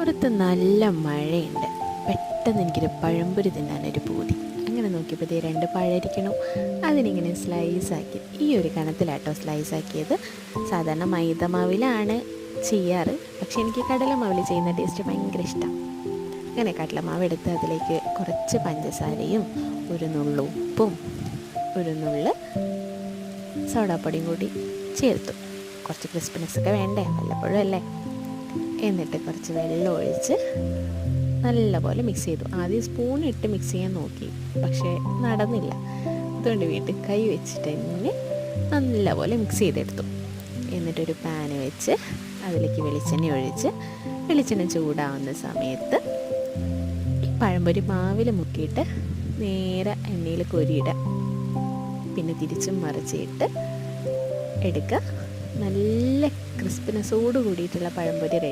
പുറത്ത് നല്ല മഴയുണ്ട്. പെട്ടെന്ന് എനിക്കൊരു പഴംപൊരി തിന്നാനൊരു പൂതി. അങ്ങനെ നോക്കിയപ്പോൾ ദേ 2 പഴം അതിനിങ്ങനെ സ്ലൈസാക്കി, ഈ ഒരു കണത്തിലാട്ടോ സ്ലൈസാക്കിയത്. സാധാരണ മൈദമാവിലാണ് ചെയ്യാറ്, പക്ഷെ എനിക്ക് കടലമാവിൽ ചെയ്യുന്ന ടേസ്റ്റ് ഭയങ്കര ഇഷ്ടമാണ്. അങ്ങനെ കടലമാവ് എടുത്ത് അതിലേക്ക് കുറച്ച് പഞ്ചസാരയും ഒരു നുള്ളു ഉപ്പും ഒരു നുള്ള് സോഡാപ്പൊടിയും കൂടി ചേർത്തു. കുറച്ച് ക്രിസ്പിനെസ്സൊക്കെ വേണ്ടേ, വല്ലപ്പോഴും അല്ലേ. എന്നിട്ട് കുറച്ച് വെള്ളം ഒഴിച്ച് നല്ലപോലെ മിക്സ് ചെയ്തു. ആദ്യം സ്പൂണിട്ട് മിക്സ് ചെയ്യാൻ നോക്കി, പക്ഷേ നടന്നില്ല. അതുകൊണ്ട് വീട്ടിൽ കൈ വെച്ചിട്ട് തന്നെ നല്ലപോലെ മിക്സ് ചെയ്തെടുത്തു. എന്നിട്ടൊരു പാന് വെച്ച് അതിലേക്ക് വെളിച്ചെണ്ണ ഒഴിച്ച്, വെളിച്ചെണ്ണ ചൂടാവുന്ന സമയത്ത് പഴംപൊരി മാവിൽ മുക്കിയിട്ട് നേരെ എണ്ണയിൽ കോരിയിടുക. പിന്നെ തിരിച്ചും മറിച്ചിട്ട് എടുക്കുക. നല്ല ക്രിസ്പിനെസ്സോട് കൂടിയിട്ടുള്ള പഴംപൊരി റെഡി.